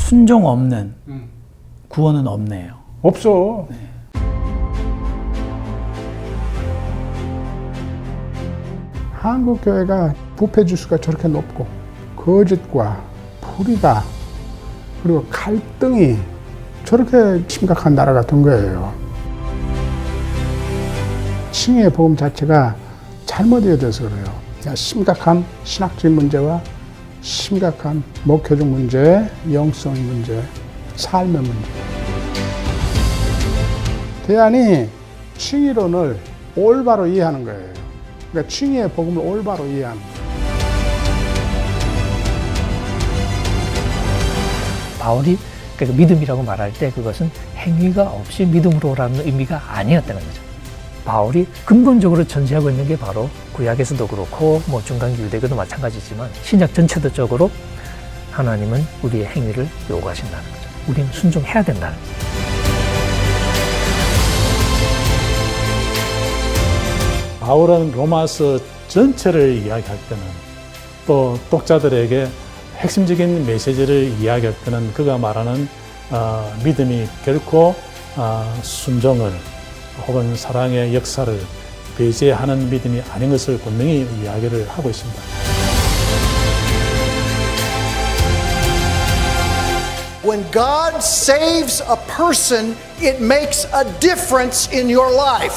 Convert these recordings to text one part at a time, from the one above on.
순종 없는 구원은 없네요. 없어. 네. 한국 교회가 부패 지수가 저렇게 높고 거짓과 불의가 그리고 갈등이 저렇게 심각한 나라가 된 거예요. 칭의의 복음 자체가 잘못 이어져서 그래요. 심각한 신학적인 문제와 심각한 목회적 문제, 영성 문제, 삶의 문제. 대안이 칭의론을 올바로 이해하는 거예요. 그러니까 칭의의 복음을 올바로 이해하는 거예요. 바울이 그러니까 믿음이라고 말할 때 그것은 행위가 없이 믿음으로라는 의미가 아니었다는 거죠. 바울이 근본적으로 전제하고 있는 게 바로 구약에서도 그렇고 뭐 중간기 유대교도 마찬가지지만 신약 전체적으로 하나님은 우리의 행위를 요구하신다는 거죠. 우리는 순종해야 된다는 거죠. 바울은 로마서 전체를 이야기할 때는 또 독자들에게 핵심적인 메시지를 이야기할 때는 그가 말하는 믿음이 결코 순종을 혹은 사랑의 역사를 배제하는 믿음이 아닌 것을 분명히 이야기를 하고 있습니다. When God saves a person, it makes a difference in your life.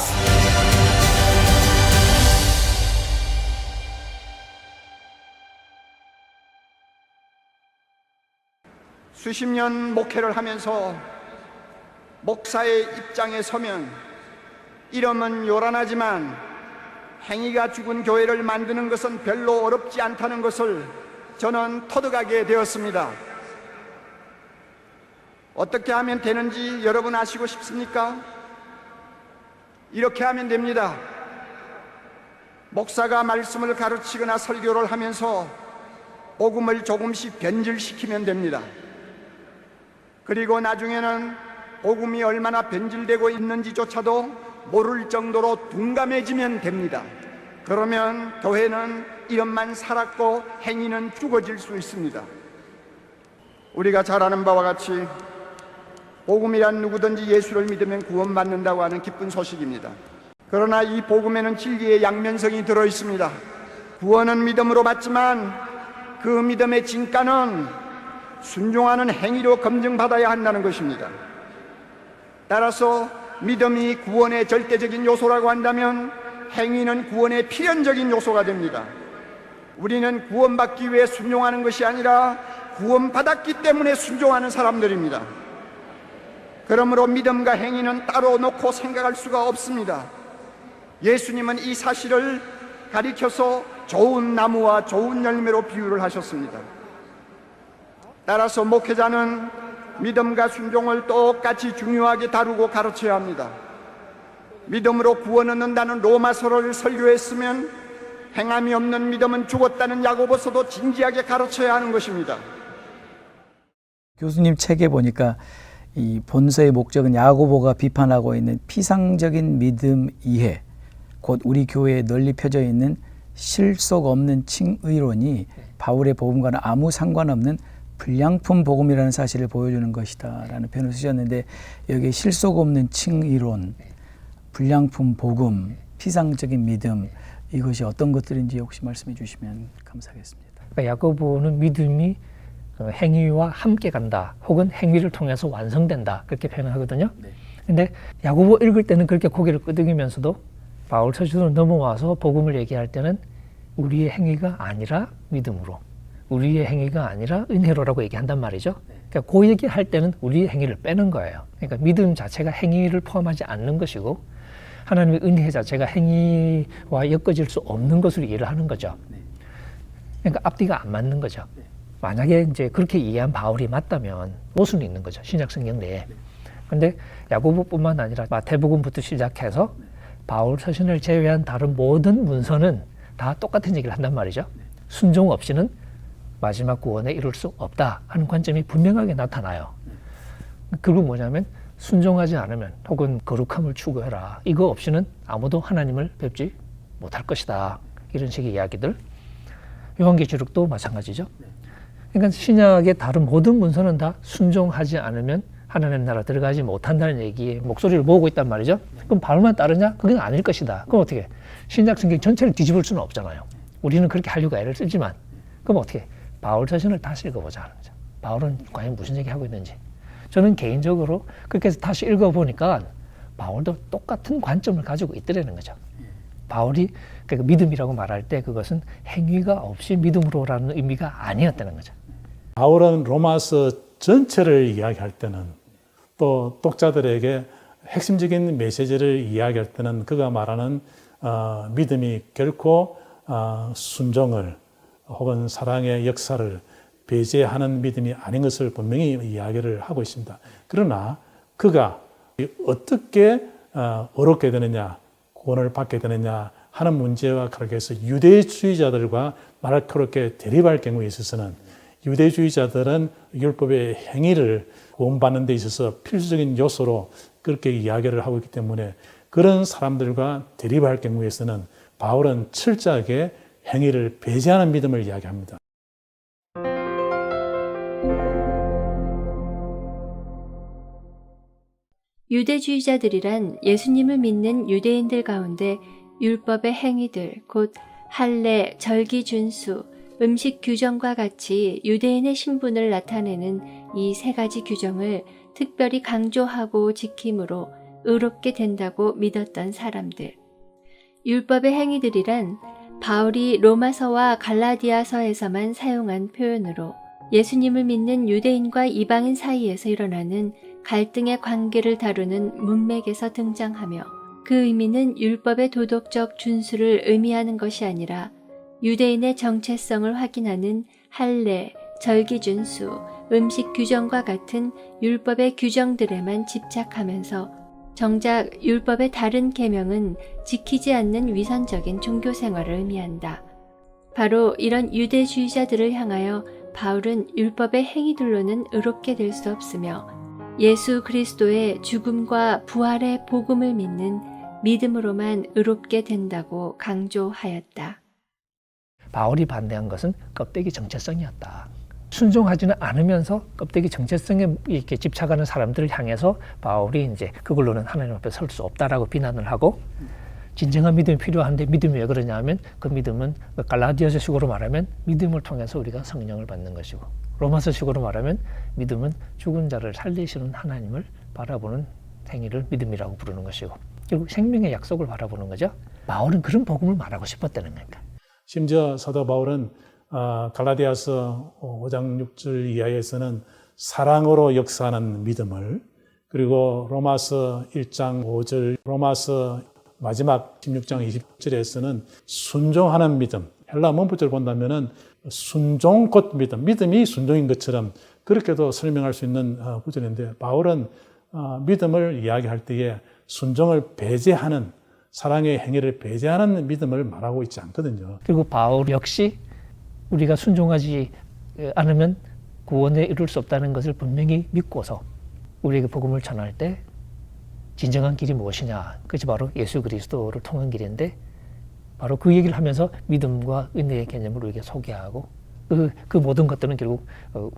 수십 년 목회를 하면서 목사의 입장에 서면 이름은 요란하지만 행위가 죽은 교회를 만드는 것은 별로 어렵지 않다는 것을 저는 터득하게 되었습니다. 어떻게 하면 되는지 여러분 아시고 싶습니까? 이렇게 하면 됩니다. 목사가 말씀을 가르치거나 설교를 하면서 복음을 조금씩 변질시키면 됩니다. 그리고 나중에는 복음이 얼마나 변질되고 있는지조차도 모를 정도로 둔감해지면 됩니다. 그러면 교회는 이름만 살았고 행위는 죽어질 수 있습니다. 우리가 잘 아는 바와 같이 복음이란 누구든지 예수를 믿으면 구원받는다고 하는 기쁜 소식입니다. 그러나 이 복음에는 진리의 양면성이 들어있습니다. 구원은 믿음으로 받지만 그 믿음의 진가는 순종하는 행위로 검증받아야 한다는 것입니다. 따라서 믿음이 구원의 절대적인 요소라고 한다면 행위는 구원의 필연적인 요소가 됩니다. 우리는 구원받기 위해 순종하는 것이 아니라 구원받았기 때문에 순종하는 사람들입니다. 그러므로 믿음과 행위는 따로 놓고 생각할 수가 없습니다. 예수님은 이 사실을 가리켜서 좋은 나무와 좋은 열매로 비유를 하셨습니다. 따라서 목회자는 믿음과 순종을 똑같이 중요하게 다루고 가르쳐야 합니다. 믿음으로 구원 얻는다는 로마서를 설교했으면 행함이 없는 믿음은 죽었다는 야고보서도 진지하게 가르쳐야 하는 것입니다. 교수님 책에 보니까 이 본서의 목적은 야고보가 비판하고 있는 피상적인 믿음 이해, 곧 우리 교회에 널리 펴져 있는 실속 없는 칭의론이 바울의 복음과는 아무 상관없는 불량품 복음이라는 사실을 보여주는 것이다 라는 표현을 쓰셨는데, 여기에 실속 없는 칭의론, 불량품 복음, 피상적인 믿음, 이것이 어떤 것들인지 혹시 말씀해 주시면 감사하겠습니다. 그러니까 야고보는 믿음이 행위와 함께 간다, 혹은 행위를 통해서 완성된다, 그렇게 표현하거든요. 근데 야고보 읽을 때는 그렇게 고개를 끄덕이면서도 바울 서신으로 넘어와서 복음을 얘기할 때는 우리의 행위가 아니라 믿음으로, 우리의 행위가 아니라 은혜로라고 얘기한단 말이죠. 그러니까 그 얘기할 때는 우리의 행위를 빼는 거예요. 그러니까 믿음 자체가 행위를 포함하지 않는 것이고 하나님의 은혜 자체가 행위와 엮어질 수 없는 것으로 이해를 하는 거죠. 그러니까 앞뒤가 안 맞는 거죠. 만약에 이제 그렇게 이해한 바울이 맞다면 모순이 있는 거죠. 신약 성경 내에. 근데 야고보뿐만 아니라 마태복음부터 시작해서 바울 서신을 제외한 다른 모든 문서는 다 똑같은 얘기를 한단 말이죠. 순종 없이는 마지막 구원에 이룰 수 없다 하는 관점이 분명하게 나타나요. 그리고 뭐냐면 순종하지 않으면 혹은 거룩함을 추구해라, 이거 없이는 아무도 하나님을 뵙지 못할 것이다, 이런 식의 이야기들. 요한계시록도 마찬가지죠. 그러니까 신약의 다른 모든 문서는 다 순종하지 않으면 하나님 나라 들어가지 못한다는 얘기에 목소리를 모으고 있단 말이죠. 그럼 바울만 따르냐? 그건 아닐 것이다. 그럼 어떻게? 신약 성경 전체를 뒤집을 수는 없잖아요. 우리는 그렇게 하려고 애를 쓰지만 그럼 어떻게? 바울 자신을 다시 읽어보자 하는 거죠. 바울은 과연 무슨 얘기하고 있는지. 저는 개인적으로 그렇게 해서 다시 읽어보니까 바울도 똑같은 관점을 가지고 있더라는 거죠. 바울이 그러니까 믿음이라고 말할 때 그것은 행위가 없이 믿음으로라는 의미가 아니었다는 거죠. 바울은 로마서 전체를 이야기할 때는 또 독자들에게 핵심적인 메시지를 이야기할 때는 그가 말하는 믿음이 결코 순종을 혹은 사랑의 역사를 배제하는 믿음이 아닌 것을 분명히 이야기를 하고 있습니다. 그러나 그가 어떻게 어렵게 되느냐, 구원을 받게 되느냐 하는 문제와 관계해서 유대주의자들과 날카롭게 대립할 경우에 있어서는 유대주의자들은 율법의 행위를 구원받는 데 있어서 필수적인 요소로 그렇게 이야기를 하고 있기 때문에 그런 사람들과 대립할 경우에서는 바울은 철저하게 행위를 배제하는 믿음을 이야기합니다. 유대주의자들이란 예수님을 믿는 유대인들 가운데 율법의 행위들, 곧 할례, 절기 준수, 음식 규정과 같이 유대인의 신분을 나타내는 이 세 가지 규정을 특별히 강조하고 지킴으로 의롭게 된다고 믿었던 사람들. 율법의 행위들이란 바울이 로마서와 갈라디아서에서만 사용한 표현으로 예수님을 믿는 유대인과 이방인 사이에서 일어나는 갈등의 관계를 다루는 문맥에서 등장하며 그 의미는 율법의 도덕적 준수를 의미하는 것이 아니라 유대인의 정체성을 확인하는 할례, 절기 준수, 음식 규정과 같은 율법의 규정들에만 집착하면서 정작 율법의 다른 계명은 지키지 않는 위선적인 종교 생활을 의미한다. 바로 이런 유대주의자들을 향하여 바울은 율법의 행위들로는 의롭게 될 수 없으며 예수 그리스도의 죽음과 부활의 복음을 믿는 믿음으로만 의롭게 된다고 강조하였다. 바울이 반대한 것은 껍데기 정체성이었다. 순종하지는 않으면서 껍데기 정체성에 이렇게 집착하는 사람들을 향해서 바울이 이제 그걸로는 하나님 앞에 설 수 없다라고 비난을 하고 진정한 믿음이 필요한데 믿음이 왜 그러냐면 그 믿음은 갈라디아서식으로 말하면 믿음을 통해서 우리가 성령을 받는 것이고 로마서식으로 말하면 믿음은 죽은 자를 살리시는 하나님을 바라보는 행위를 믿음이라고 부르는 것이고 결국 생명의 약속을 바라보는 거죠. 바울은 그런 복음을 말하고 싶었다는 거니까. 심지어 사도 바울은 갈라디아서 5장 6절 이하에서는 사랑으로 역사하는 믿음을 그리고 로마서 1장 5절 로마서 마지막 16장 20절에서는 순종하는 믿음 헬라 문법적으로 본다면은 순종 곧 믿음 믿음이 순종인 것처럼 그렇게도 설명할 수 있는 구절인데 바울은 믿음을 이야기할 때에 순종을 배제하는 사랑의 행위를 배제하는 믿음을 말하고 있지 않거든요. 그리고 바울 역시 우리가 순종하지 않으면 구원에 이룰 수 없다는 것을 분명히 믿고서 우리에게 복음을 전할 때 진정한 길이 무엇이냐? 그것이 바로 예수 그리스도를 통한 길인데 바로 그 얘기를 하면서 믿음과 은혜의 개념을 우리에게 소개하고 그 모든 것들은 결국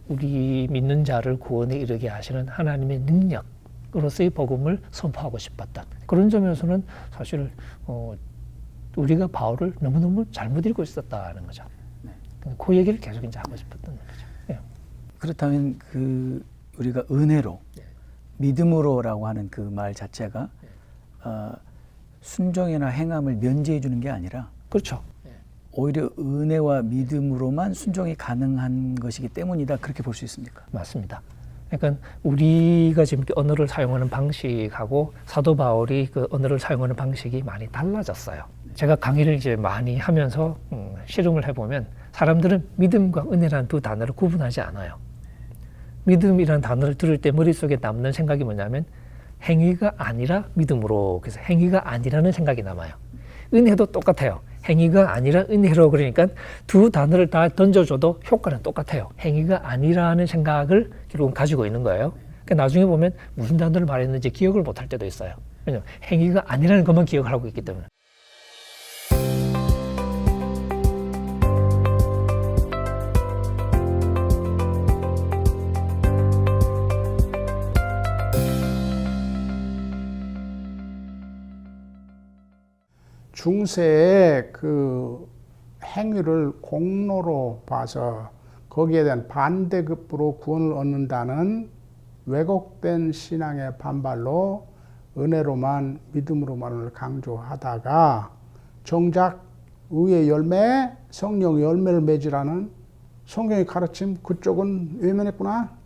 우리 믿는 자를 구원에 이르게 하시는 하나님의 능력으로서의 복음을 선포하고 싶었다. 그런 점에서는 사실 우리가 바울을 너무너무 잘못 읽고 있었다는 거죠. 그 얘기를 계속 이제 하고 싶었던 거죠. 네. 그렇다면 우리가 은혜로 믿음으로라고 하는 그 말 자체가 순종이나 행함을 면제해 주는 게 아니라 그렇죠. 오히려 은혜와 믿음으로만 순종이 가능한 것이기 때문이다 그렇게 볼 수 있습니까? 맞습니다. 그러니까 우리가 지금 언어를 사용하는 방식하고 사도 바울이 그 언어를 사용하는 방식이 많이 달라졌어요. 제가 강의를 이제 많이 하면서 실험을 해보면 사람들은 믿음과 은혜라는 두 단어를 구분하지 않아요. 믿음이라는 단어를 들을 때 머릿속에 남는 생각이 뭐냐면 행위가 아니라 믿음으로 그래서 행위가 아니라는 생각이 남아요. 은혜도 똑같아요. 행위가 아니라 은혜로 그러니까 두 단어를 다 던져줘도 효과는 똑같아요. 행위가 아니라는 생각을 결국은 가지고 있는 거예요. 그러니까 나중에 보면 무슨 단어를 말했는지 기억을 못할 때도 있어요. 왜냐하면 행위가 아니라는 것만 기억을 하고 있기 때문에. 중세의 그 행위를 공로로 봐서 거기에 대한 반대급부로 구원을 얻는다는 왜곡된 신앙의 반발로 은혜로만 믿음으로만을 강조하다가 정작 의의 열매, 성령의 열매를 맺으라는 성경의 가르침 그쪽은 외면했구나.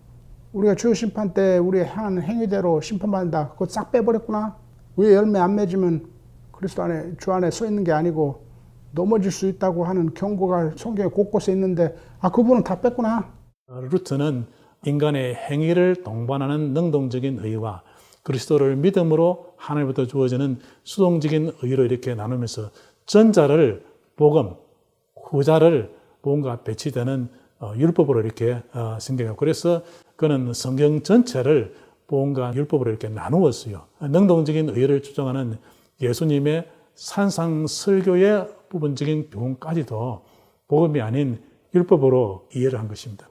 우리가 주의 심판 때 우리의 행한 행위대로 심판받는다. 그거 싹 빼버렸구나. 의의 열매 안 맺으면 그리스도 안에 주 안에 서 있는 게 아니고 넘어질 수 있다고 하는 경고가 성경에 곳곳에 있는데 그분은 다 뺐구나. 루트는 인간의 행위를 동반하는 능동적인 의와 그리스도를 믿음으로 하나님부터 주어지는 수동적인 의로 이렇게 나누면서 전자를 복음, 후자를 뭔가 배치되는 율법으로 이렇게 생겨요. 그래서 그는 성경 전체를 복음과 율법으로 이렇게 나누었어요. 능동적인 의를 주장하는 예수님의 산상 설교의 부분적인 교훈까지도 복음이 아닌 율법으로 이해를 한 것입니다.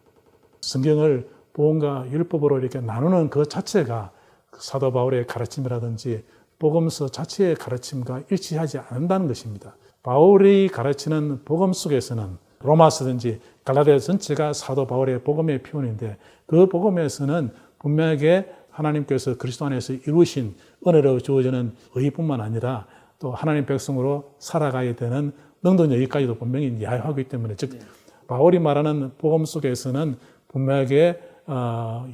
성경을 복음과 율법으로 이렇게 나누는 그 자체가 사도 바울의 가르침이라든지 복음서 자체의 가르침과 일치하지 않는다는 것입니다. 바울이 가르치는 복음 속에서는 로마서든지 갈라디아 전체가 사도 바울의 복음의 표현인데 그 복음에서는 분명하게 하나님께서 그리스도 안에서 이루신 은혜로 주어지는 의뿐만 아니라 또 하나님 백성으로 살아가야 되는 능동적 의까지도 분명히 이야기하고 있기 때문에 즉 바울이 말하는 복음 속에서는 분명하게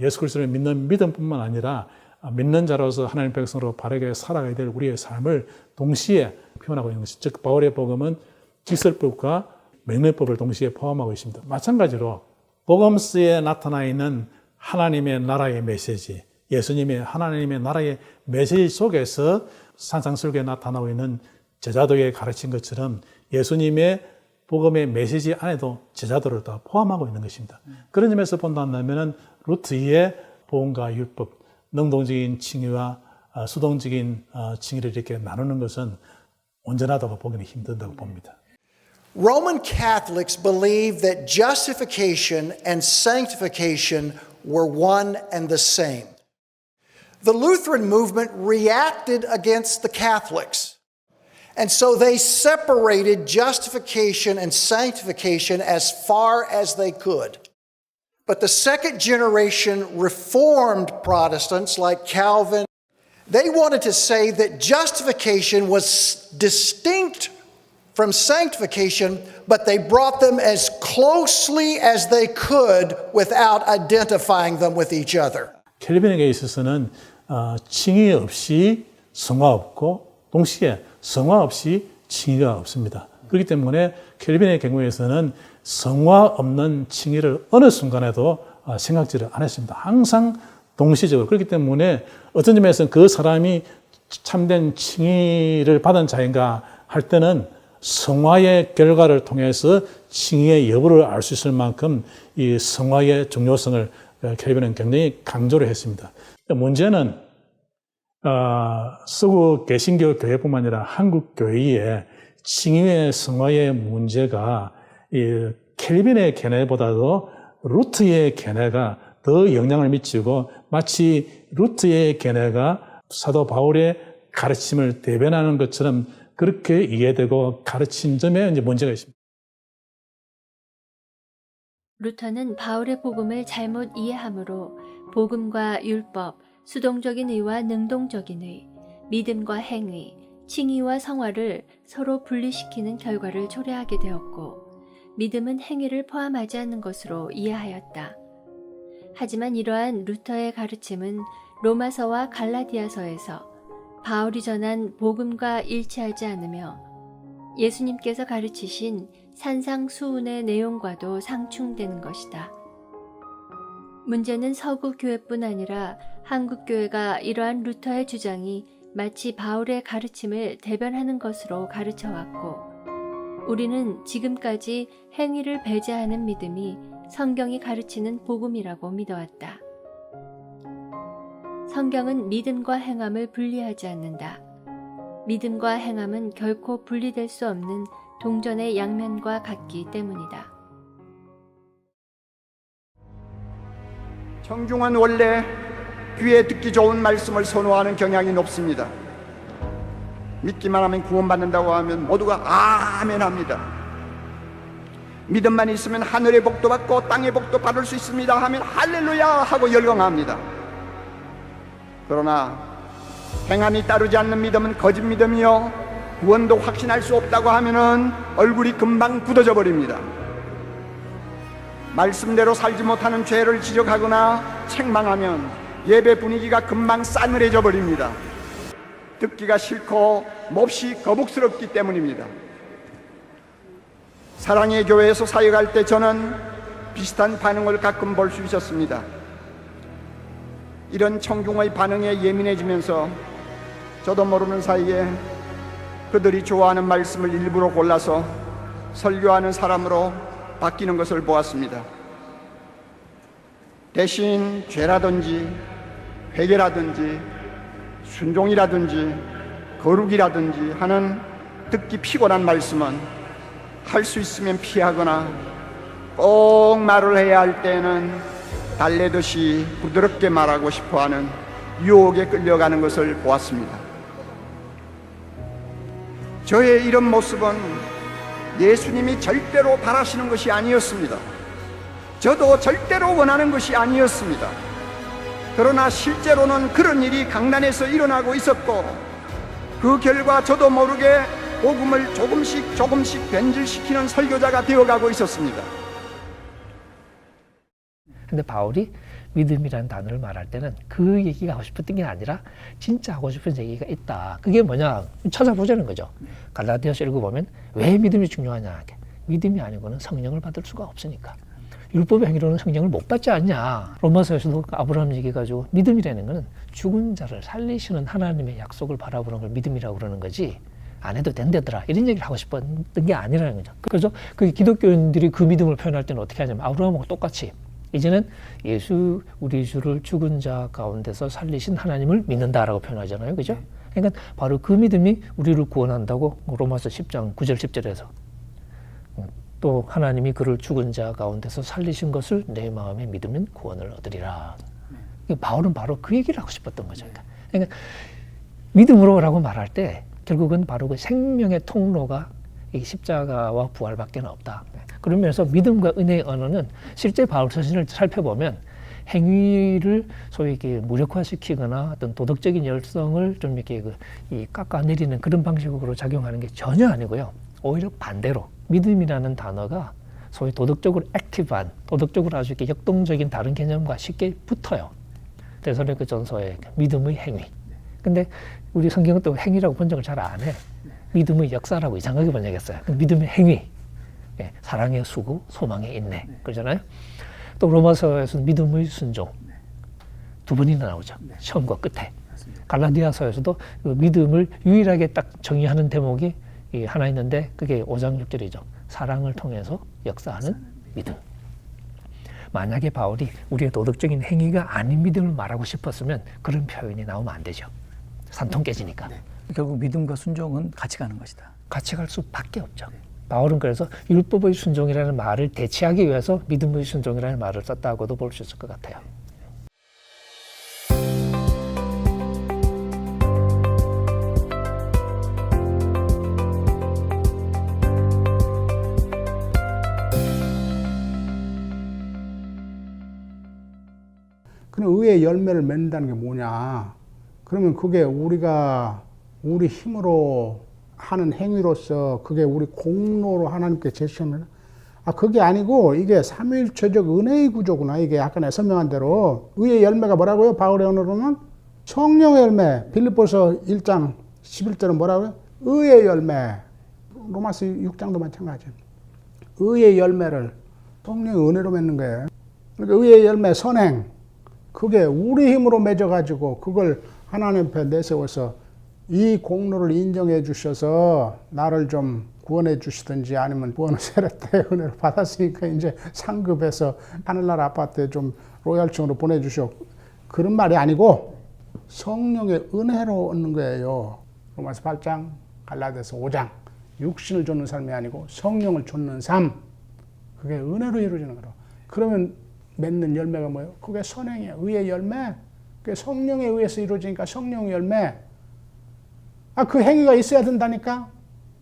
예수 그리스도를 믿는 믿음뿐만 아니라 믿는 자로서 하나님 백성으로 바르게 살아가야 될 우리의 삶을 동시에 표현하고 있는 것이죠. 즉 바울의 복음은 직설법과 맹례법을 동시에 포함하고 있습니다. 마찬가지로 복음서에 나타나 있는 하나님의 나라의 메시지, 예수님의 하나님의 나라의 메시지 속에서 산상설교에 나타나고 있는 제자도의 가르친 것처럼 예수님의 복음의 메시지 안에도 제자도를 다 포함하고 있는 것입니다. 그런 점에서 본다면 루트의 복음과 율법, 능동적인 칭의와 수동적인 칭의를 이렇게 나누는 것은 온전하다고 보기는 힘든다고 봅니다. Roman Catholics believe that justification and sanctification were one and the same. The Lutheran movement reacted against the Catholics. And so they separated justification and sanctification as far as they could. But the second generation Reformed Protestants like Calvin, they wanted to say that justification was distinct from sanctification, but they brought them as closely as they could without identifying them with each other. 켈빈에게 있어서는 칭의 없이 성화 없고 동시에 성화 없이 칭의가 없습니다. 그렇기 때문에 켈빈의 경우에서는 성화 없는 칭의를 어느 순간에도 생각지를 않았습니다. 항상 동시적으로. 그렇기 때문에 어떤 점에서는 그 사람이 참된 칭의를 받은 자인가 할 때는 성화의 결과를 통해서 칭의의 여부를 알 수 있을 만큼 이 성화의 중요성을 켈빈은 굉장히 강조를 했습니다. 문제는 서구 개신교 교회뿐만 아니라 한국 교회의 칭의의 성화의 문제가 이 켈빈의 견해보다도 루트의 견해가 더 영향을 미치고 마치 루트의 견해가 사도 바울의 가르침을 대변하는 것처럼 그렇게 이해되고 가르친 점에 이제 문제가 있습니다. 루터는 바울의 복음을 잘못 이해함으로 복음과 율법, 수동적인 의와 능동적인 의, 믿음과 행위, 칭의와 성화를 서로 분리시키는 결과를 초래하게 되었고 믿음은 행위를 포함하지 않는 것으로 이해하였다. 하지만 이러한 루터의 가르침은 로마서와 갈라디아서에서 바울이 전한 복음과 일치하지 않으며 예수님께서 가르치신 산상수훈의 내용과도 상충되는 것이다. 문제는 서구 교회뿐 아니라 한국 교회가 이러한 루터의 주장이 마치 바울의 가르침을 대변하는 것으로 가르쳐왔고 우리는 지금까지 행위를 배제하는 믿음이 성경이 가르치는 복음이라고 믿어왔다. 성경은 믿음과 행함을 분리하지 않는다. 믿음과 행함은 결코 분리될 수 없는 동전의 양면과 같기 때문이다. 청중은 원래 귀에 듣기 좋은 말씀을 선호하는 경향이 높습니다. 믿기만 하면 구원받는다고 하면 모두가 아멘 합니다. 믿음만 있으면 하늘의 복도 받고 땅의 복도 받을 수 있습니다 하면 할렐루야 하고 열광합니다. 그러나 행함이 따르지 않는 믿음은 거짓 믿음이요 구원도 확신할 수 없다고 하면은 얼굴이 금방 굳어져 버립니다. 말씀대로 살지 못하는 죄를 지적하거나 책망하면 예배 분위기가 금방 싸늘해져 버립니다. 듣기가 싫고 몹시 거북스럽기 때문입니다. 사랑의 교회에서 사역할 때 저는 비슷한 반응을 가끔 볼 수 있었습니다. 이런 청중의 반응에 예민해지면서 저도 모르는 사이에 그들이 좋아하는 말씀을 일부러 골라서 설교하는 사람으로 바뀌는 것을 보았습니다. 대신 죄라든지 회개라든지 순종이라든지 거룩이라든지 하는 듣기 피곤한 말씀은 할 수 있으면 피하거나 꼭 말을 해야 할 때는 달래듯이 부드럽게 말하고 싶어하는 유혹에 끌려가는 것을 보았습니다. 저의 이런 모습은 예수님이 절대로 바라시는 것이 아니었습니다. 저도 절대로 원하는 것이 아니었습니다. 그러나 실제로는 그런 일이 강단에서 일어나고 있었고 그 결과 저도 모르게 복음을 조금씩 변질시키는 설교자가 되어가고 있었습니다. 근데 바울이 믿음이라는 단어를 말할 때는 그 얘기가 하고 싶었던 게 아니라 진짜 하고 싶은 얘기가 있다. 그게 뭐냐? 찾아보자는 거죠. 갈라디아서 읽어보면 왜 믿음이 중요하냐? 믿음이 아니고는 성령을 받을 수가 없으니까. 율법의 행위로는 성령을 못 받지 않냐. 로마서에서도 아브라함 얘기 가지고 믿음이라는 것은 죽은 자를 살리시는 하나님의 약속을 바라보는 걸 믿음이라고 그러는 거지. 안 해도 된다더라 이런 얘기를 하고 싶었던 게 아니라는 거죠. 그래서 그 기독교인들이 그 믿음을 표현할 때는 어떻게 하냐면 아브라함하고 똑같이 이제는 예수 우리 주를 죽은 자 가운데서 살리신 하나님을 믿는다라고 표현하잖아요. 그죠? 그러니까 바로 그 믿음이 우리를 구원한다고 로마서 10장 9절 10절에서 또 하나님이 그를 죽은 자 가운데서 살리신 것을 내 마음에 믿으면 구원을 얻으리라. 바울은 바로 그 얘기를 하고 싶었던 거죠. 그러니까 믿음으로라고 말할 때 결국은 바로 그 생명의 통로가 이 십자가와 부활밖에 없다. 그러면서 믿음과 은혜의 언어는 실제 바울 서신을 살펴보면 행위를 소위 이렇게 무력화시키거나 어떤 도덕적인 열성을 좀 이렇게 깎아내리는 그런 방식으로 작용하는 게 전혀 아니고요. 오히려 반대로 믿음이라는 단어가 소위 도덕적으로 액티브한, 도덕적으로 아주 이렇게 역동적인 다른 개념과 쉽게 붙어요. 데살로니가 전서의 믿음의 행위. 근데 우리 성경은 또 행위라고 번역을 잘 안 해. 믿음의 역사라고 이상하게 번역했어요. 믿음의 행위, 사랑의 수고, 소망의 인내, 그러잖아요. 또 로마서에서는 믿음의 순종 두 번이나 나오죠. 처음과 끝에. 갈라디아서에서도 그 믿음을 유일하게 딱 정의하는 대목이 하나 있는데 그게 5장 6절이죠. 사랑을 통해서 역사하는 믿음. 만약에 바울이 우리의 도덕적인 행위가 아닌 믿음을 말하고 싶었으면 그런 표현이 나오면 안 되죠. 산통 깨지니까. 결국 믿음과 순종은 같이 가는 것이다. 같이 갈 수밖에 없죠. 바울은 그래서 율법의 순종이라는 말을 대체하기 위해서 믿음의 순종이라는 말을 썼다고도 볼 수 있을 것 같아요. 그럼 의의 열매를 맺는다는 게 뭐냐? 그러면 그게 우리가 우리 힘으로 하는 행위로서 그게 우리 공로로 하나님께 제시하는 그게 아니고 이게 삼위일체적 은혜의 구조구나. 이게 아까 내가 설명한 대로 의의 열매가 뭐라고요? 바울의 언어로는 성령의 열매. 빌립보서 1장 11절은 뭐라고요? 의의 열매. 로마서 6장도 마찬가지예요. 의의 열매를 성령의 은혜로 맺는 거예요. 그러니까 의의 열매 선행. 그게 우리 힘으로 맺어가지고 그걸 하나님 앞에 내세워서 이 공로를 인정해 주셔서 나를 좀 구원해 주시든지 아니면 부에노스아이레스의 은혜를 받았으니까 이제 상급해서 하늘나라 아파트에 좀 로얄층으로 보내주시오. 그런 말이 아니고 성령의 은혜로 얻는 거예요. 로마서 8장, 갈라디아서 5장. 육신을 좇는 삶이 아니고 성령을 좇는 삶. 그게 은혜로 이루어지는 거로. 그러면 맺는 열매가 뭐예요? 그게 선행이에요. 의의 열매. 그게 성령에 의해서 이루어지니까 성령의 열매. 그 행위가 있어야 된다니까.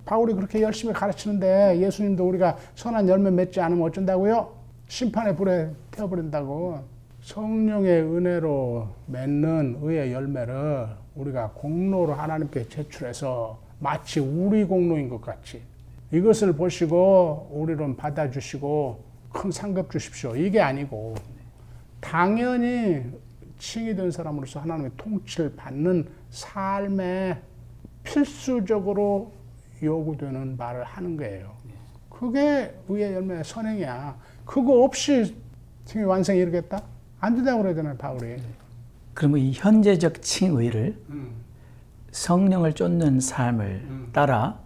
바울이 그렇게 열심히 가르치는데 예수님도 우리가 선한 열매 맺지 않으면 어쩐다고요? 심판의 불에 태워버린다고. 성령의 은혜로 맺는 의의 열매를 우리가 공로로 하나님께 제출해서 마치 우리 공로인 것 같이 이것을 보시고 우리를 받아주시고 큰 상급 주십시오. 이게 아니고 당연히 칭이 된 사람으로서 하나님의 통치를 받는 삶에 필수적으로 요구되는 말을 하는 거예요. 그게 의의 열매의 선행이야. 그거 없이 칭의 완성에 이르겠다? 안 된다고 그러잖아요, 바울이. 그러면 이 현재적 칭의를 성령을 쫓는 삶을 따라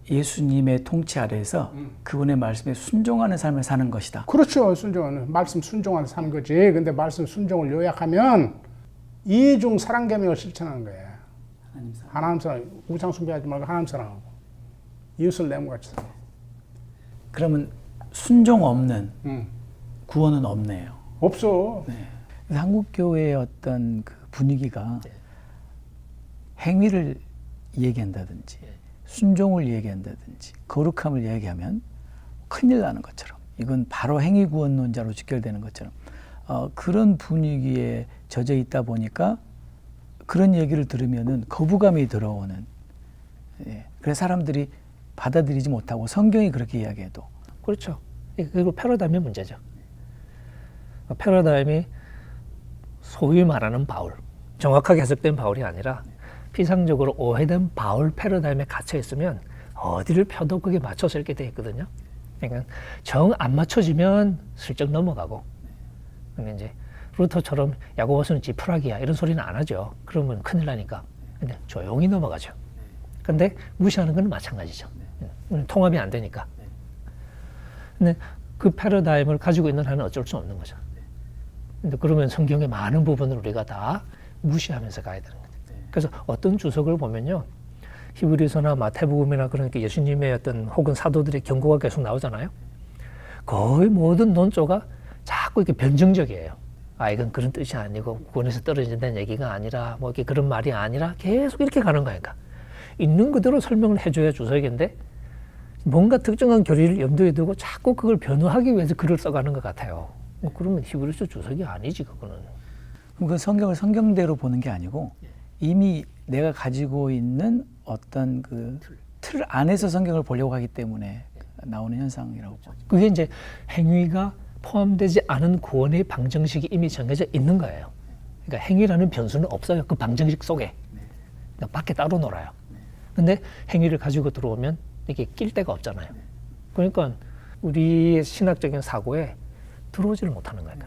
예수님의 통치 아래에서 그분의 말씀에 순종하는 삶을 사는 것이다. 그렇죠. 순종하는 말씀 순종하는 사는 거지. 근데 말씀 순종을 요약하면 이중 사랑계명을 실천하는 거예요. 하나님 사랑, 우상 숭배하지 말고 하나님 사랑하고 이웃을 내 몸같이 사랑. 그러면 순종 없는 구원은 없네요. 없어. 그래서 한국 교회의 어떤 그 분위기가 행위를 얘기한다든지 순종을 얘기한다든지 거룩함을 얘기하면 큰일 나는 것처럼 이건 바로 행위 구원론자로 직결되는 것처럼 그런 분위기에 젖어 있다 보니까 그런 얘기를 들으면은 거부감이 들어오는. 그래서 사람들이 받아들이지 못하고 성경이 그렇게 이야기해도. 그렇죠. 그리고 패러다임의 문제죠. 패러다임이 소위 말하는 바울, 정확하게 해석된 바울이 아니라 피상적으로 오해된 바울 패러다임에 갇혀 있으면 어디를 펴도 그게 맞춰서 읽게 돼 있거든요. 그러니까 정 안 맞춰지면 슬쩍 넘어가고. 근데 이제 루터처럼 야고보서는 지푸라기야 이런 소리는 안 하죠. 그러면 큰일 나니까. 근데 조용히 넘어가죠. 근데 무시하는 건 마찬가지죠. 통합이 안 되니까. 근데 그 패러다임을 가지고 있는 한은 어쩔 수 없는 거죠. 근데 그러면 성경의 많은 부분을 우리가 다 무시하면서 가야 되는 거죠. 그래서 어떤 주석을 보면요. 히브리서나 마태복음이나 그러니까 예수님의 어떤 혹은 사도들의 경고가 계속 나오잖아요. 거의 모든 논조가 자꾸 이렇게 변증적이에요. 이건 그런 뜻이 아니고 구원에서 떨어진다는 얘기가 아니라 뭐 이렇게 그런 말이 아니라 계속 이렇게 가는 거니까 있는 그대로 설명을 해줘야 주석인데 뭔가 특정한 교리를 염두에 두고 자꾸 그걸 변호하기 위해서 글을 써가는 것 같아요. 그러면 히브리서 주석이 아니지 그거는. 그럼 그 성경을 성경대로 보는 게 아니고 이미 내가 가지고 있는 어떤 그 틀 안에서 성경을 보려고 하기 때문에 나오는 현상이라고 보죠. 그게 이제 행위가 포함되지 않은 구원의 방정식이 이미 정해져 있는 거예요. 그러니까 행위라는 변수는 없어요. 그 방정식 속에. 그러니까 밖에 따로 놀아요. 근데 행위를 가지고 들어오면 이게 낄 데가 없잖아요. 그러니까 우리의 신학적인 사고에 들어오지를 못하는 거예요.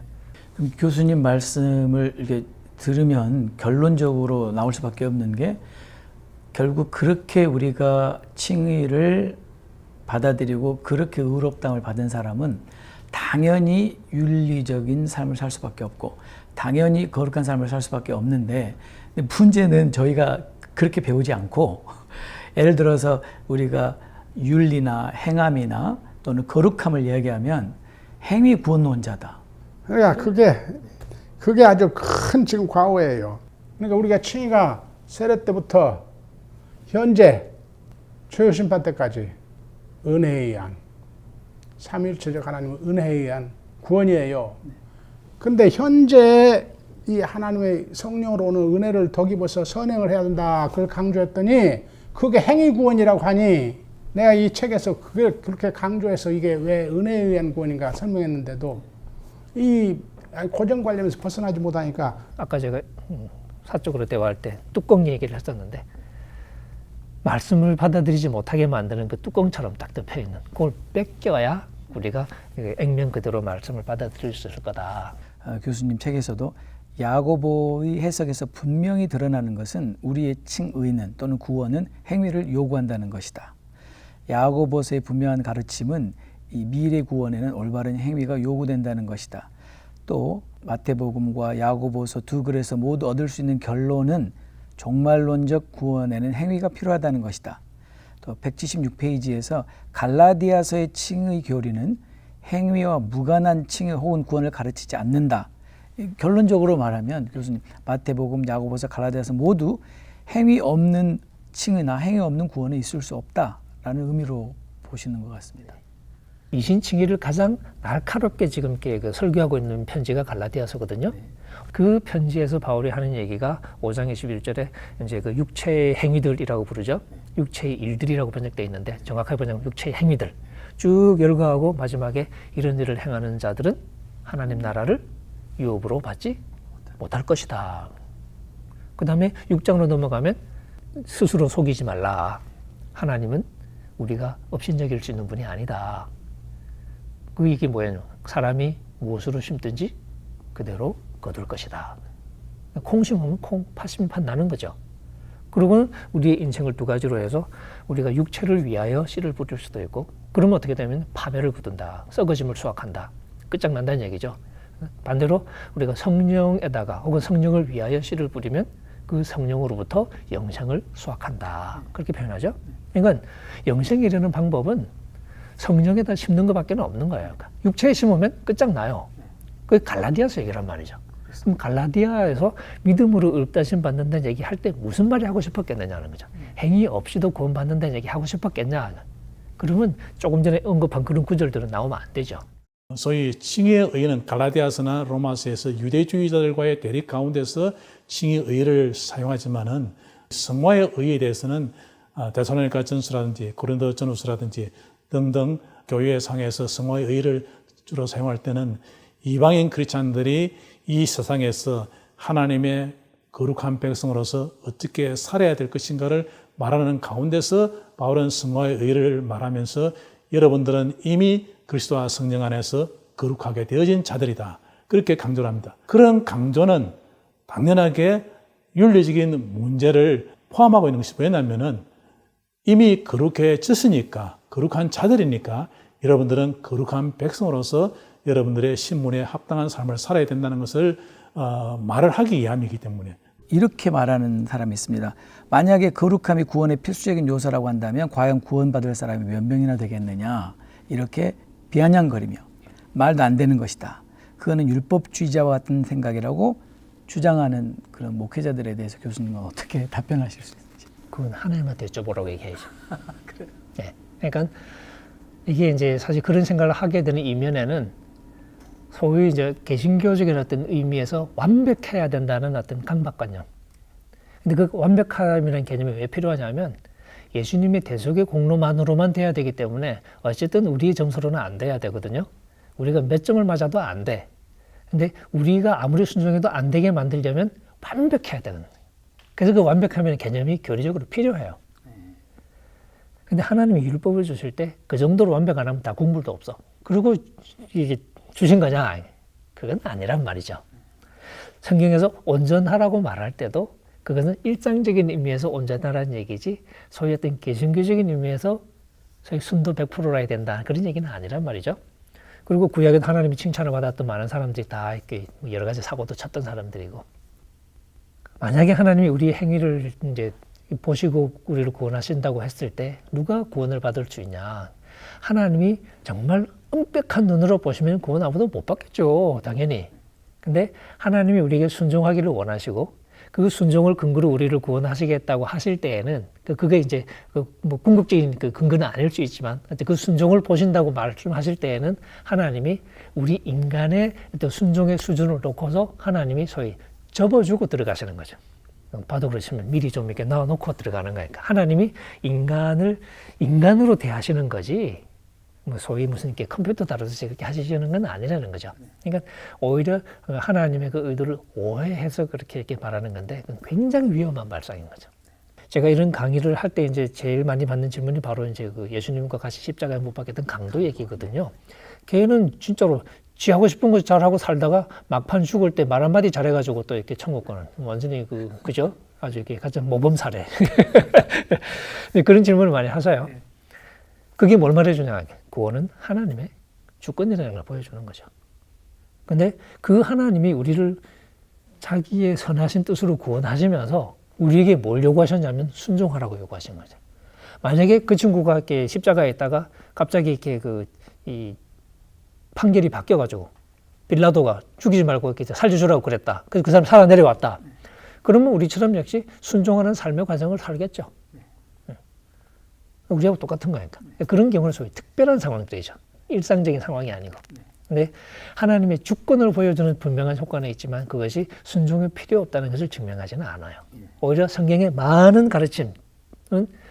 그럼 교수님 말씀을 이렇게 들으면 결론적으로 나올 수밖에 없는 게 결국 그렇게 우리가 칭의를 받아들이고 그렇게 의롭다움을 받은 사람은 당연히 윤리적인 삶을 살 수밖에 없고 당연히 거룩한 삶을 살 수밖에 없는데 문제는 저희가 그렇게 배우지 않고 예를 들어서 우리가 윤리나 행함이나 또는 거룩함을 이야기하면 행위 구원론자다. 그러니까 그게 아주 큰 지금 과오예요. 그러니까 우리가 칭의가 세례 때부터 현재 최후 심판 때까지 은혜에 의한 삼위일체적 하나님의 은혜에 의한 구원이에요. 근데 현재 이 하나님의 성령으로 오는 은혜를 덧입어서 선행을 해야 된다. 그걸 강조했더니 그게 행위 구원이라고 하니 내가 이 책에서 그걸 그렇게 강조해서 이게 왜 은혜에 의한 구원인가 설명했는데도 이 고정관념에서 벗어나지 못하니까 아까 제가 사적으로 대화할 때 뚜껑 얘기를 했었는데 말씀을 받아들이지 못하게 만드는 그 뚜껑처럼 딱 덮여 있는 그걸 뺏겨야 우리가 액면 그대로 말씀을 받아들일 수 있을 거다. 교수님 책에서도 야고보의 해석에서 분명히 드러나는 것은 우리의 칭의는 또는 구원은 행위를 요구한다는 것이다. 야고보서의 분명한 가르침은 이 미래 구원에는 올바른 행위가 요구된다는 것이다. 또 마태복음과 야고보서 두 글에서 모두 얻을 수 있는 결론은 종말론적 구원에는 행위가 필요하다는 것이다. 또 176페이지에서 갈라디아서의 칭의 교리는 행위와 무관한 칭의 혹은 구원을 가르치지 않는다. 결론적으로 말하면 교수님 마태복음, 야고보서, 갈라디아서 모두 행위 없는 칭의나 행위 없는 구원은 있을 수 없다라는 의미로 보시는 것 같습니다. 이신칭의를 가장 날카롭게 지금 이렇게 그 설교하고 있는 편지가 갈라디아서거든요. 그 편지에서 바울이 하는 얘기가 5장 21절에 이제 그 육체의 행위들이라고 부르죠. 육체의 일들이라고 번역되어 있는데 정확하게 번역하면 육체의 행위들 쭉 열거하고 마지막에 이런 일을 행하는 자들은 하나님 나라를 유업으로 받지 못할 것이다. 그 다음에 6장으로 넘어가면 스스로 속이지 말라. 하나님은 우리가 업신여길 수 있는 분이 아니다. 그 얘기 뭐예요? 사람이 무엇으로 심든지 그대로 거둘 것이다. 콩 심으면 콩, 팥 심으면 팥 나는 거죠. 그리고 우리의 인생을 두 가지로 해서 우리가 육체를 위하여 씨를 뿌릴 수도 있고 그러면 어떻게 되면 파멸을 거둔다. 썩어짐을 수확한다. 끝장난다는 얘기죠. 반대로 우리가 성령에다가 혹은 성령을 위하여 씨를 뿌리면 그 성령으로부터 영생을 수확한다. 그렇게 표현하죠. 그러니까 영생에 이르는 방법은 성령에다 심는 것밖에 없는 거예요. 그러니까 육체에 심으면 끝장나요. 그게 갈라디아서 얘기란 말이죠. 그럼 갈라디아에서 믿음으로 의롭다심 받는다는 얘기 할 때 무슨 말이 하고 싶었겠느냐는 거죠. 행위 없이도 구원받는다는 얘기 하고 싶었겠냐. 그러면 조금 전에 언급한 그런 구절들은 나오면 안 되죠. 소위 칭의의 의는 갈라디아서나 로마서에서 유대주의자들과의 대립 가운데서 칭의의 의를 사용하지만은 성화의 의에 대해서는 데살로니가 전서라든지 고린도 전후서라든지 등등 교회 상에서 성화의 의를 주로 사용할 때는 이방인 크리스찬들이 이 세상에서 하나님의 거룩한 백성으로서 어떻게 살아야 될 것인가를 말하는 가운데서 바울은 성화의 의를 말하면서 여러분들은 이미 그리스도와 성령 안에서 거룩하게 되어진 자들이다. 그렇게 강조를 합니다. 그런 강조는 당연하게 윤리적인 문제를 포함하고 있는 것이 왜냐하면 이미 거룩해졌으니까 거룩한 자들이니까 여러분들은 거룩한 백성으로서 여러분들의 신분에 합당한 삶을 살아야 된다는 것을 말을 하기 위함이기 때문에 이렇게 말하는 사람이 있습니다. 만약에 거룩함이 구원의 필수적인 요소라고 한다면 과연 구원받을 사람이 몇 명이나 되겠느냐 이렇게 비아냥거리며 말도 안 되는 것이다. 그거는 율법주의자와 같은 생각이라고 주장하는 그런 목회자들에 대해서 교수님은 어떻게 답변하실 수 있는지. 그건 하나님한테 여쭤보라고 얘기해야죠. 그래요? 네. 그러니까 이게 이제 사실 그런 생각을 하게 되는 이면에는 소위 이제 개신교적인 어떤 의미에서 완벽해야 된다는 어떤 강박관념. 근데 그 완벽함이라는 개념이 왜 필요하냐면 예수님의 대속의 공로만으로만 돼야 되기 때문에 어쨌든 우리의 점수로는 안 돼야 되거든요. 우리가 몇 점을 맞아도 안 돼. 근데 우리가 아무리 순종해도 안 되게 만들려면 완벽해야 되는 거예요. 그래서 그 완벽함이라는 개념이 교리적으로 필요해요. 근데 하나님이 율법을 주실 때 그 정도로 완벽 안 하면 다 국물도 없어. 그리고 이게 주신 거냐? 그건 아니란 말이죠. 성경에서 온전하라고 말할 때도 그것은 일상적인 의미에서 온전하라는 얘기지 소위 어떤 개신교적인 의미에서 소위 순도 100%라 해야 된다. 그런 얘기는 아니란 말이죠. 그리고 구약에 하나님이 칭찬을 받았던 많은 사람들이 다 이렇게 여러 가지 사고도 쳤던 사람들이고 만약에 하나님이 우리의 행위를 이제 보시고 우리를 구원하신다고 했을 때 누가 구원을 받을 수 있냐? 하나님이 정말 엄백한 눈으로 보시면 구원 아무도 못 받겠죠. 당연히. 근데 하나님이 우리에게 순종하기를 원하시고 그 순종을 근거로 우리를 구원하시겠다고 하실 때에는 그게 이제 뭐 궁극적인 그 근거는 아닐 수 있지만 그 순종을 보신다고 말씀하실 때에는 하나님이 우리 인간의 어떤 순종의 수준을 놓고서 하나님이 소위 접어주고 들어가시는 거죠. 봐도 그렇지만 미리 좀 이렇게 넣어놓고 들어가는 거니까 하나님이 인간으로 대하시는 거지 뭐 소위 무슨 이렇게 컴퓨터 다루듯이 그렇게 하시는 건 아니라는 거죠. 그러니까 오히려 하나님의 그 의도를 오해해서 그렇게 이렇게 말하는 건데 굉장히 위험한 발상인 거죠. 제가 이런 강의를 할 때 이제 제일 많이 받는 질문이 바로 이제 그 예수님과 같이 십자가에 못 박혔던 강도 얘기거든요. 걔는 진짜로 지 하고 싶은 거 잘하고 살다가 막판 죽을 때 말 한마디 잘해가지고 또 이렇게 천국 가는 완전히 그죠? 아주 이렇게 가장 모범 사례. 그런 질문을 많이 하세요. 그게 뭘 말해주냐? 구원은 하나님의 주권이라는 걸 보여주는 거죠. 근데 그 하나님이 우리를 자기의 선하신 뜻으로 구원하시면서 우리에게 뭘 요구하셨냐면 순종하라고 요구하신 거죠. 만약에 그 친구가 이렇게 십자가에 있다가 갑자기 이렇게 이 판결이 바뀌어가지고 빌라도가 죽이지 말고 이렇게 살려주라고 그랬다. 그래서 그 사람 살아 내려왔다. 그러면 우리처럼 역시 순종하는 삶의 과정을 살겠죠. 우리하고 똑같은 거니까. 그런 경우는 소위 특별한 상황들이죠. 일상적인 상황이 아니고. 근데 하나님의 주권을 보여주는 분명한 효과는 있지만 그것이 순종이 필요 없다는 것을 증명하지는 않아요. 오히려 성경의 많은 가르침은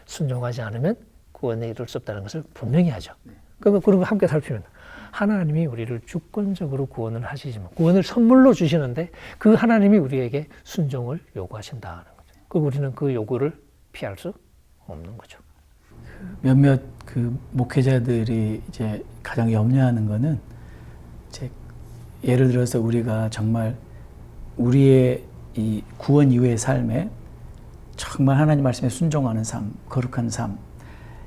순종하지 않으면 구원에 이룰 수 없다는 것을 분명히 하죠. 그런 거 함께 살피면 하나님이 우리를 주권적으로 구원을 하시지만 구원을 선물로 주시는데 그 하나님이 우리에게 순종을 요구하신다는 거죠. 그리고 우리는 그 요구를 피할 수 없는 거죠. 몇몇 그 목회자들이 이제 가장 염려하는 거는 이제 예를 들어서 우리가 정말 우리의 이 구원 이후의 삶에 정말 하나님 말씀에 순종하는 삶, 거룩한 삶,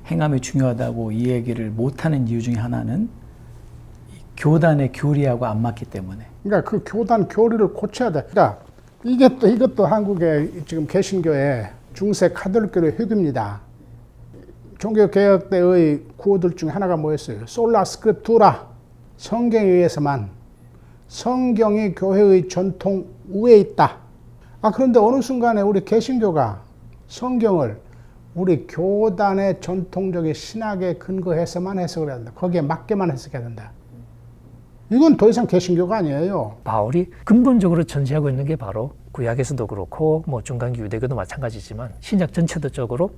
행함이 중요하다고 이 얘기를 못하는 이유 중에 하나는 이 교단의 교리하고 안 맞기 때문에. 그러니까 그 교단 교리를 고쳐야 돼. 그러니까 이것도 한국의 지금 개신교의 중세 카톨릭교의 획입니다. 종교개혁 때의 구호들 중에 하나가 뭐였어요? 솔라 스크립투라, 성경에 의해서만. 성경이 교회의 전통 위에 있다. 그런데 어느 순간에 우리 개신교가 성경을 우리 교단의 전통적인 신학에 근거해서만 해석을 해야 된다. 거기에 맞게만 해석해야 된다. 이건 더 이상 개신교가 아니에요. 바울이 근본적으로 전제하고 있는 게 바로 구약에서도 그렇고 뭐 중간기 유대교도 마찬가지지만 신약 전체적으로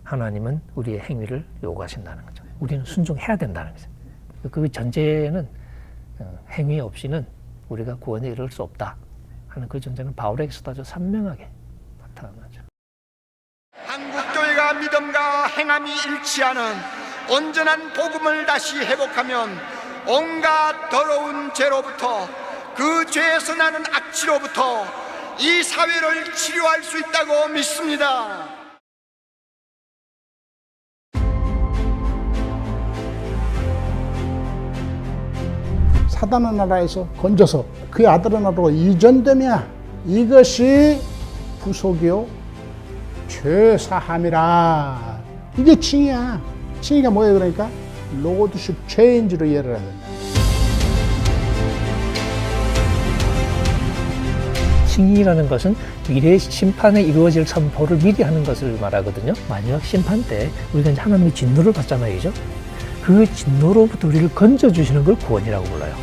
하나님은 우리의 행위를 요구하신다는 거죠. 우리는 순종해야 된다는 거죠. 그 전제는 행위 없이는 우리가 구원에 이를 수 없다 하는 그 전제는 바울에게서도 아주 선명하게 나타나죠. 한국교회가 믿음과 행함이 일치하는 온전한 복음을 다시 회복하면 온갖 더러운 죄로부터 그 죄에서 나는 악취로부터 이 사회를 치료할 수 있다고 믿습니다. 사단의 나라에서 건져서 그의 아들의 나라로 이전되며 이것이 구속이요 죄사함이라. 이게 칭의야. 칭의가 뭐예요? 그러니까 로드십 체인지로 이해를 해야 된다. 칭의라는 것은 미래의 심판에 이루어질 선포를 미리 하는 것을 말하거든요. 마지막 심판 때 우리가 이제 하나님의 진노를 받잖아요, 그죠? 그 진노로부터 우리를 건져주시는 걸 구원이라고 불러요.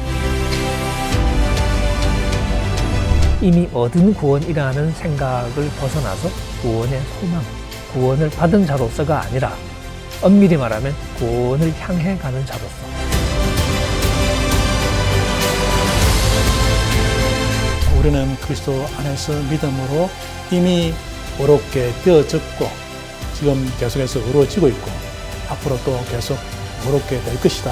이미 얻은 구원이라는 생각을 벗어나서 구원의 소망, 구원을 받은 자로서가 아니라 엄밀히 말하면 구원을 향해 가는 자로서 우리는 그리스도 안에서 믿음으로 이미 의롭게 되어졌고 지금 계속해서 의로워지고 있고 앞으로 또 계속 의롭게 될 것이다.